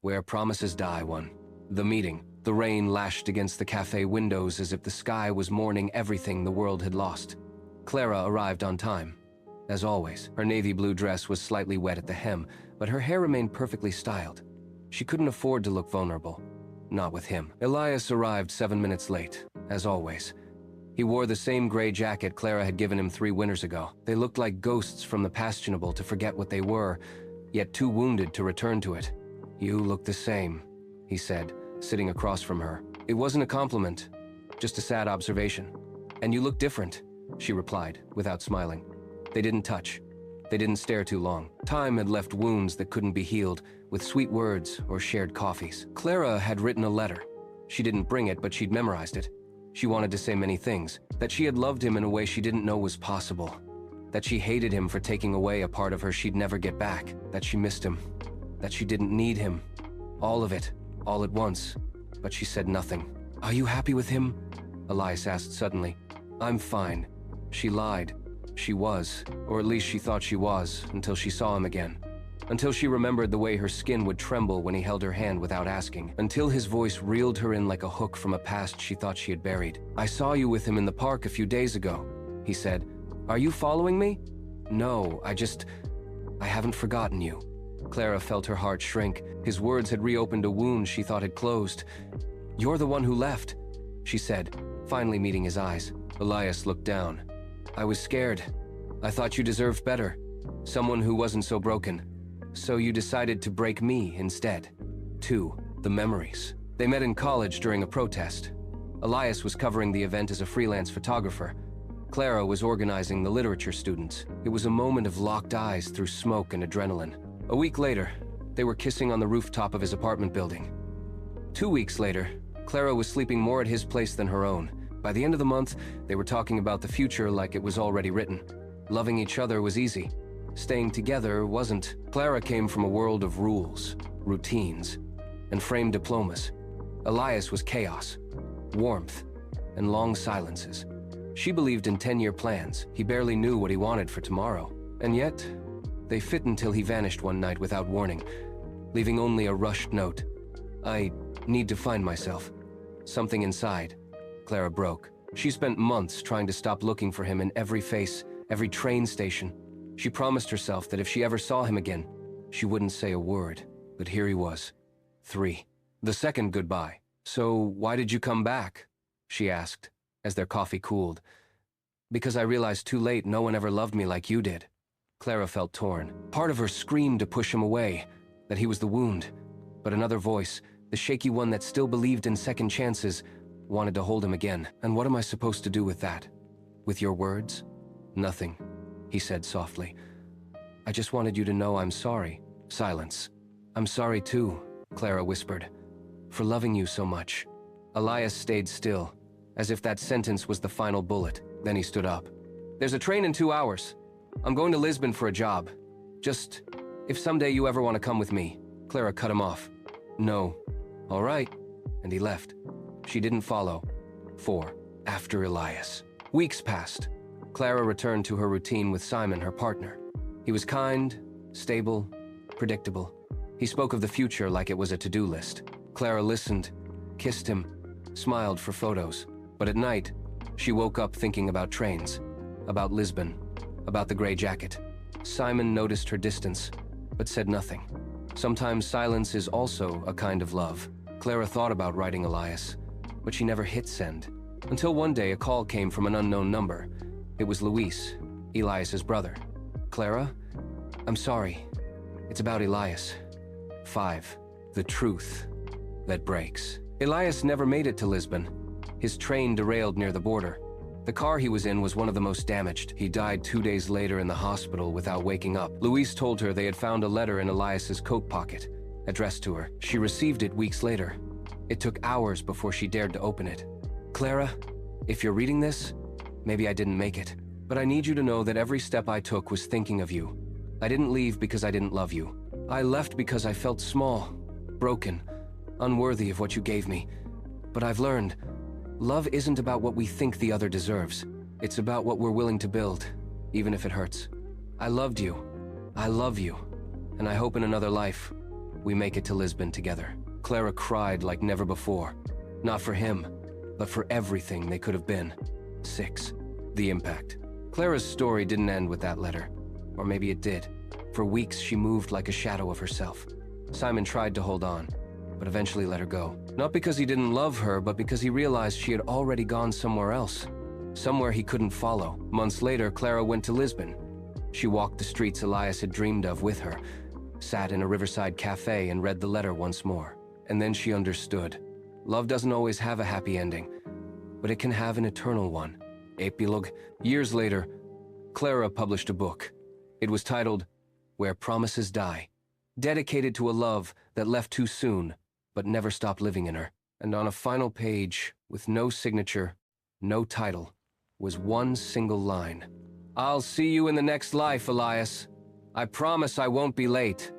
Where promises die, one. The meeting. The rain lashed against the cafe windows as if the sky was mourning everything the world had lost. Clara arrived on time. As always, her navy blue dress was slightly wet at the hem, but her hair remained perfectly styled. She couldn't afford to look vulnerable. Not with him. Elias arrived 7 minutes late, as always. He wore the same gray jacket Clara had given him 3 winters ago. They looked like ghosts from the passionable to forget what they were, yet too wounded to return to it. "You look the same," he said, sitting across from her. It wasn't a compliment, just a sad observation. "And you look different," she replied, without smiling. They didn't touch. They didn't stare too long. Time had left wounds that couldn't be healed, with sweet words or shared coffees. Clara had written a letter. She didn't bring it, but she'd memorized it. She wanted to say many things. That she had loved him in a way she didn't know was possible. That she hated him for taking away a part of her she'd never get back. That she missed him. That she didn't need him. All of it, all at once. But she said nothing. "Are you happy with him?" Elias asked suddenly. "I'm fine." She lied. She was, or at least she thought she was, until she saw him again. Until she remembered the way her skin would tremble when he held her hand without asking. Until his voice reeled her in like a hook from a past she thought she had buried. "I saw you with him in the park a few days ago," he said. "Are you following me?" "No, I haven't forgotten you." Clara felt her heart shrink. His words had reopened a wound she thought had closed. "You're the one who left," she said, finally meeting his eyes. Elias looked down. "I was scared. I thought you deserved better. Someone who wasn't so broken. So you decided to break me instead." 2. The memories. They met in college during a protest. Elias was covering the event as a freelance photographer. Clara was organizing the literature students. It was a moment of locked eyes through smoke and adrenaline. A week later, they were kissing on the rooftop of his apartment building. 2 weeks later, Clara was sleeping more at his place than her own. By the end of the month, they were talking about the future like it was already written. Loving each other was easy. Staying together wasn't. Clara came from a world of rules, routines, and framed diplomas. Elias was chaos, warmth, and long silences. She believed in 10-year plans. He barely knew what he wanted for tomorrow. And yet, they fit until he vanished one night without warning, leaving only a rushed note. "I need to find myself." Something inside. Clara broke. She spent months trying to stop looking for him in every face, every train station. She promised herself that if she ever saw him again, she wouldn't say a word. But here he was. 3. The second goodbye. "So why did you come back?" she asked, as their coffee cooled. "Because I realized too late no one ever loved me like you did." Clara felt torn. Part of her screamed to push him away, that he was the wound. But another voice, the shaky one that still believed in second chances, wanted to hold him again. "And what am I supposed to do with that? With your words?" "Nothing," he said softly. "I just wanted you to know I'm sorry." Silence. "I'm sorry too," Clara whispered, "for loving you so much." Elias stayed still, as if that sentence was the final bullet. Then he stood up. "There's a train in 2 hours. I'm going to Lisbon for a job. Just, if someday you ever want to come with me." Clara cut him off. "No." "All right." And he left. She didn't follow. 4. After Elias. Weeks passed. Clara returned to her routine with Simon, her partner. He was kind, stable, predictable. He spoke of the future like it was a to-do list. Clara listened, kissed him, smiled for photos. But at night, she woke up thinking about trains, about Lisbon, about the gray jacket. Simon noticed her distance, but said nothing. Sometimes silence is also a kind of love. Clara thought about writing Elias, but she never hit send. Until one day a call came from an unknown number. It was Luis, Elias's brother. "Clara? I'm sorry. It's about Elias." 5. The truth that breaks. Elias never made it to Lisbon. His train derailed near the border. The car he was in was one of the most damaged. He died 2 days later in the hospital without waking up. Luis told her they had found a letter in Elias's coat pocket, addressed to her. She received it weeks later. It took hours before she dared to open it. "Clara, if you're reading this, maybe I didn't make it, but I need you to know that every step I took was thinking of you. I didn't leave because I didn't love you. I left because I felt small, broken, unworthy of what you gave me. But I've learned, love isn't about what we think the other deserves. It's about what we're willing to build, even if it hurts. I loved you. I love you. And I hope in another life, We make it to Lisbon together. Clara cried like never before. Not for him, but for everything they could have been. 6. The impact. Clara's story didn't end with that letter. Or maybe it did. For weeks, she moved like a shadow of herself. Simon tried to hold on, but eventually let her go. Not because he didn't love her, but because he realized she had already gone somewhere else. Somewhere he couldn't follow. Months later, Clara went to Lisbon. She walked the streets Elias had dreamed of with her, sat in a riverside cafe and read the letter once more. And then she understood. Love doesn't always have a happy ending, but it can have an eternal one. Epilogue. Years later, Clara published a book. It was titled Where Promises Die, dedicated to a love that left too soon, but never stopped living in her. And on a final page, with no signature, no title, was one single line. "I'll see you in the next life, Elias. I promise I won't be late."